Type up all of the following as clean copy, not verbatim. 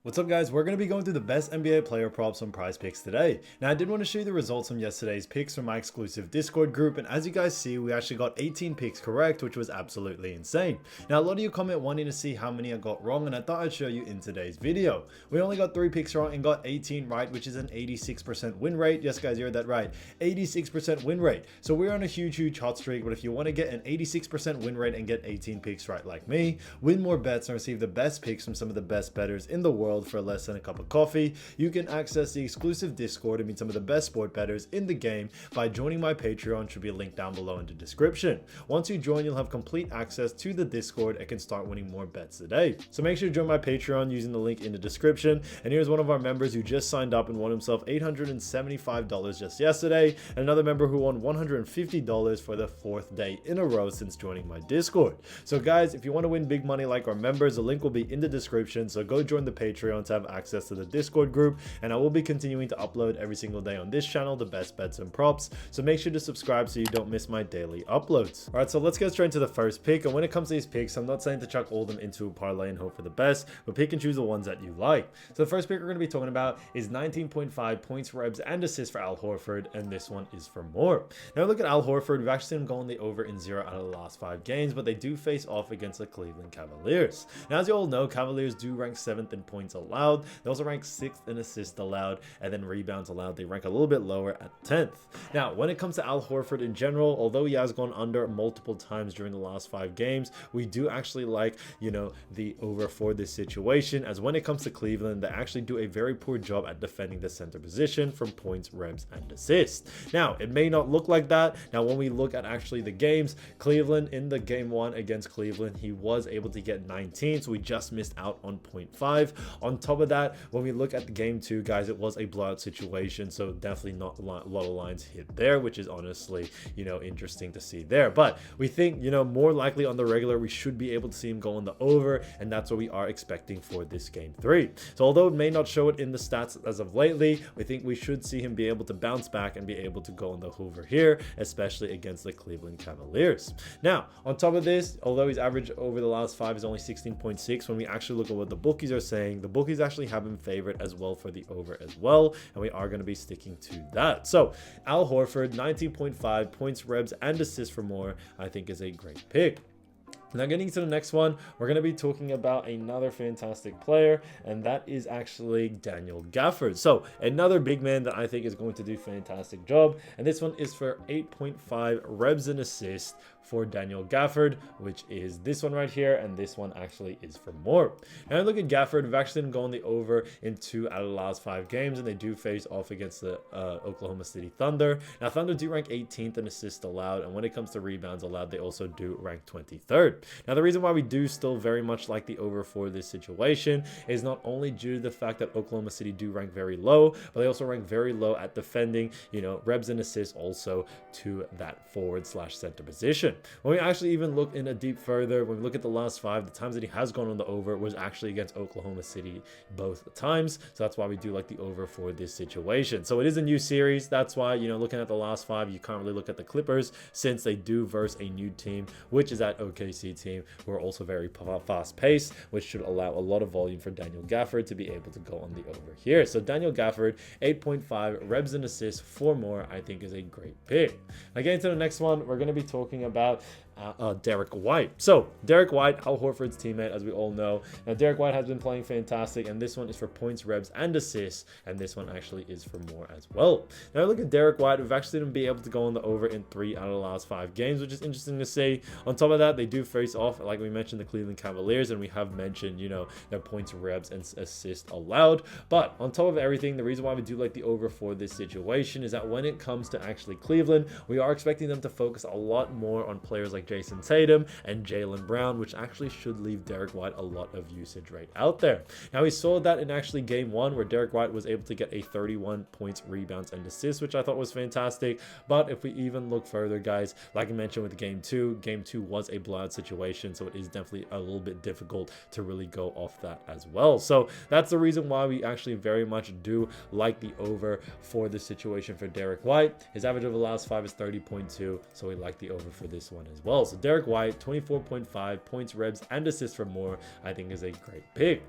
What's up guys, we're going to be going through the best NBA player props on PrizePicks today. Now I did want to show you the results from yesterday's picks from my exclusive Discord group, and as you guys see, we actually got 18 picks correct, which was absolutely insane. Now a lot of you comment wanting to see how many I got wrong, and I thought I'd show you in today's video. We only got 3 picks wrong and got 18 right, which is an 86% win rate. Yes guys, you heard that right, 86% win rate. So we're on a huge hot streak, but if you want to get an 86% win rate and get 18 picks right like me, win more bets and receive the best picks from some of the best bettors in the world for less than a cup of coffee, you can access the exclusive Discord and meet some of the best sport bettors in the game by joining my Patreon. Should be a link down below in the description. Once you join, you'll have complete access to the Discord and can start winning more bets today. So make sure to join my Patreon using the link in the description. And here's one of our members who just signed up and won himself $875 just yesterday, and another member who won $150 for the 4th day in a row since joining my Discord. So guys, if you want to win big money like our members, the link will be in the description, so go join the Patreon to have access to the Discord group, and I will be continuing to upload every single day on this channel the best bets and props, so make sure to subscribe so you don't miss my daily uploads. All right, so let's get straight into the first pick. And when it comes to these picks, I'm not saying to chuck all of them into a parlay and hope for the best, but pick and choose the ones that you like. So the first pick we're going to be talking about is 19.5 points, rebs, and assists for Al Horford, and this one is for more. Now look at Al Horford. We've actually seen him going the over in 0 out of the last 5 games, but they do face off against the Cleveland Cavaliers. Now as you all know, Cavaliers do rank 7th in points allowed. They also rank 6th in assists allowed, and then rebounds allowed, they rank a little bit lower at 10th. Now, when it comes to Al Horford in general, although he has gone under multiple times during the last 5 games, we do actually like, the over for this situation, as when it comes to Cleveland, they actually do a very poor job at defending the center position from points, rebs, and assists. Now, it may not look like that. Now, when we look at actually the games, Cleveland in the game 1 against Cleveland, he was able to get 19, so we just missed out on 0.5. On top of that, when we look at the game 2, guys, it was a blowout situation, so definitely not a lot of lines hit there, which is honestly, interesting to see there. But we think, more likely on the regular, we should be able to see him go on the over, and that's what we are expecting for this game 3. So although it may not show it in the stats as of lately, we think we should see him be able to bounce back and be able to go on the over here, especially against the Cleveland Cavaliers. Now, on top of this, although his average over the last 5 is only 16.6, when we actually look at what the bookies are saying, the bookies actually have him favorite as well for the over as well, and we are going to be sticking to that. So Al Horford, 19.5 points, rebs, and assists for more, I think is a great pick. Now getting to the next one, we're going to be talking about another fantastic player, and that is actually Daniel Gafford. So another big man that I think is going to do a fantastic job, and this one is for 8.5 rebs and assists for Daniel Gafford, which is this one right here, and this one actually is for more. Now look at Gafford. We've actually been going the over in 2 out of the last 5 games, and they do face off against the Oklahoma City Thunder. Now Thunder do rank 18th in assists allowed, and when it comes to rebounds allowed, they also do rank 23rd. Now the reason why we do still very much like the over for this situation is not only due to the fact that Oklahoma City do rank very low, but they also rank very low at defending, rebs and assists also to that forward/center position. When we actually even look in a deep further, when we look at the last 5, the times that he has gone on the over was actually against Oklahoma City both times. So that's why we do like the over for this situation. So it is a new series. That's why, looking at the last 5, you can't really look at the Clippers since they do verse a new team, which is that OKC team, who are also very fast paced, which should allow a lot of volume for Daniel Gafford to be able to go on the over here. So Daniel Gafford, 8.5 rebs and assists for more, I think is a great pick. Now getting to the next one, we're going to be talking about Derrick White. So Derrick White, Al Horford's teammate, as we all know. Now Derrick White has been playing fantastic, and this one is for points, rebs, and assists, and this one actually is for more as well. Now look at Derrick White. We've actually been able to go on the over in 3 out of the last 5 games, which is interesting to see. On top of that, they do face off, like we mentioned, the Cleveland Cavaliers, and we have mentioned, their points, rebs, and assists allowed. But on top of everything, the reason why we do like the over for this situation is that when it comes to actually Cleveland, we are expecting them to focus a lot more on players like Jason Tatum and Jaylen Brown, which actually should leave Derrick White a lot of usage rate out there. Now we saw that in actually game 1, where Derrick White was able to get a 31 points, rebounds, and assists, which I thought was fantastic. But if we even look further, guys, like I mentioned with game 2 was a blowout situation, so it is definitely a little bit difficult to really go off that as well. So that's the reason why we actually very much do like the over for this situation for Derrick White. His average over the last 5 is 30.2, so we like the over for this one as well. So Derrick White, 24.5 points, rebs, and assists for more, I think is a great pick.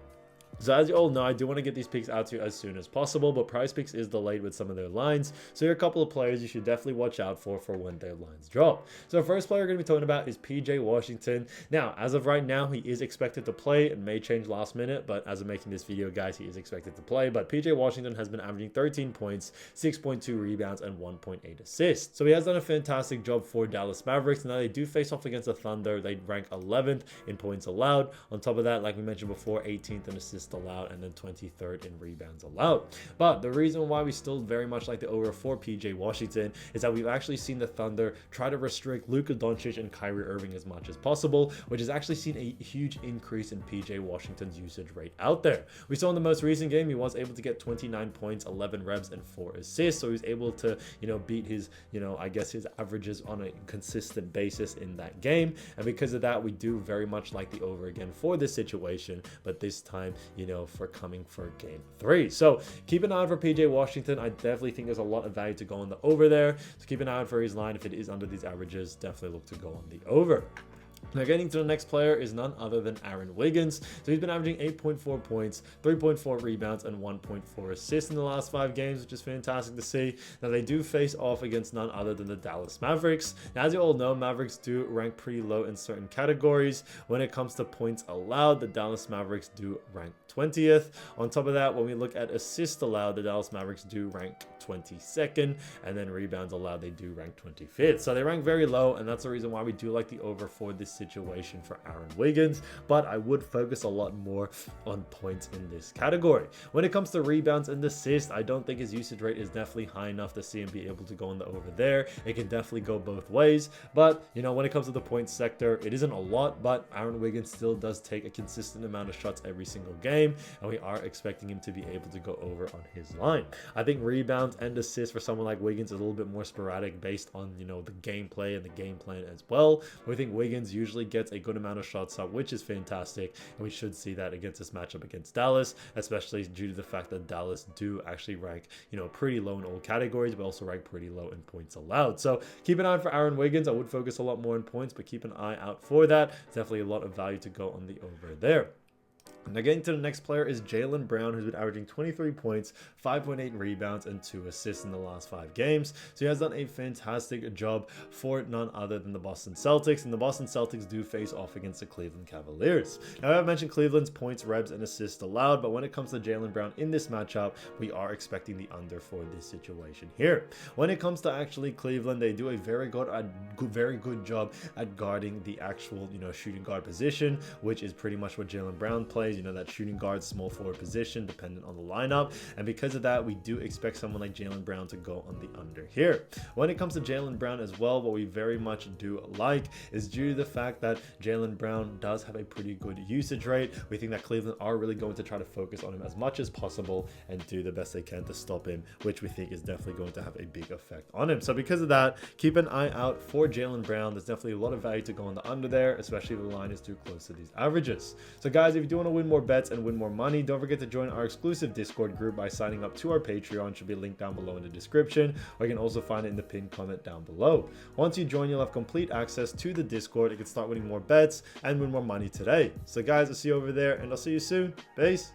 So as you all know, I do want to get these picks out to you as soon as possible, but PrizePicks is delayed with some of their lines. So here are a couple of players you should definitely watch out for when their lines drop. So the first player we're going to be talking about is PJ Washington. Now, as of right now, he is expected to play. It may change last minute, but as of making this video, guys, he is expected to play. But PJ Washington has been averaging 13 points, 6.2 rebounds, and 1.8 assists. So he has done a fantastic job for Dallas Mavericks. Now they do face off against the Thunder. They rank 11th in points allowed. On top of that, like we mentioned before, 18th in assists allowed, and then 23rd in rebounds allowed. But the reason why we still very much like the over for PJ Washington is that we've actually seen the Thunder try to restrict Luka Doncic and Kyrie Irving as much as possible, which has actually seen a huge increase in PJ Washington's usage rate out there. We saw in the most recent game, he was able to get 29 points, 11 revs, and 4 assists. So he was able to, beat his, I guess his averages on a consistent basis in that game. And because of that, we do very much like the over again for this situation, but this time, for coming for game 3. So keep an eye out for PJ Washington. I definitely think there's a lot of value to go on the over there. So keep an eye out for his line. If it is under these averages, definitely look to go on the over. Now getting to the next player is none other than Aaron Wiggins. So he's been averaging 8.4 points, 3.4 rebounds, and 1.4 assists in the last 5 games, which is fantastic to see. Now they do face off against none other than the Dallas Mavericks. Now as you all know, Mavericks do rank pretty low in certain categories. When it comes to points allowed, the Dallas Mavericks do rank 20th. On top of that, when we look at assists allowed, the Dallas Mavericks do rank 22nd, and then rebounds allowed, they do rank 25th. So they rank very low, and that's the reason why we do like the over for this situation for Aaron Wiggins, but I would focus a lot more on points in this category. When it comes to rebounds and assists, I don't think his usage rate is definitely high enough to see him be able to go on the over there. It can definitely go both ways, but when it comes to the points sector, it isn't a lot, but Aaron Wiggins still does take a consistent amount of shots every single game, and we are expecting him to be able to go over on his line. I think rebounds and assists for someone like Wiggins is a little bit more sporadic based on the gameplay and the game plan as well. We think Wiggins usually gets a good amount of shots up, which is fantastic, and we should see that against this matchup against Dallas, especially due to the fact that Dallas do actually rank pretty low in all categories, but also rank pretty low in points allowed. So keep an eye out for Aaron Wiggins. I would focus a lot more on points, but keep an eye out for that. Definitely a lot of value to go on the over there. Now getting to the next player is Jaylen Brown, who's been averaging 23 points, 5.8 rebounds, and 2 assists in the last 5 games. So he has done a fantastic job for none other than the Boston Celtics, and the Boston Celtics do face off against the Cleveland Cavaliers. Now I've mentioned Cleveland's points, revs, and assists allowed, but when it comes to Jaylen Brown in this matchup, we are expecting the under for this situation here. When it comes to actually Cleveland, they do a very good job at guarding the actual shooting guard position, which is pretty much what Jaylen Brown plays. That shooting guard, small forward position, dependent on the lineup. And because of that, we do expect someone like Jaylen Brown to go on the under here. When it comes to Jaylen Brown as well, what we very much do like is due to the fact that Jaylen Brown does have a pretty good usage rate. We think that Cleveland are really going to try to focus on him as much as possible and do the best they can to stop him, which we think is definitely going to have a big effect on him. So because of that, keep an eye out for Jaylen Brown. There's definitely a lot of value to go on the under there, especially if the line is too close to these averages. So guys, if you do want to win more bets and win more money, don't forget to join our exclusive Discord group by signing up to our Patreon. Should be linked down below in the description, or you can also find it in the pinned comment down below. Once you join, you'll have complete access to the Discord. You can start winning more bets and win more money today. So guys, I'll see you over there, and I'll see you soon. Peace.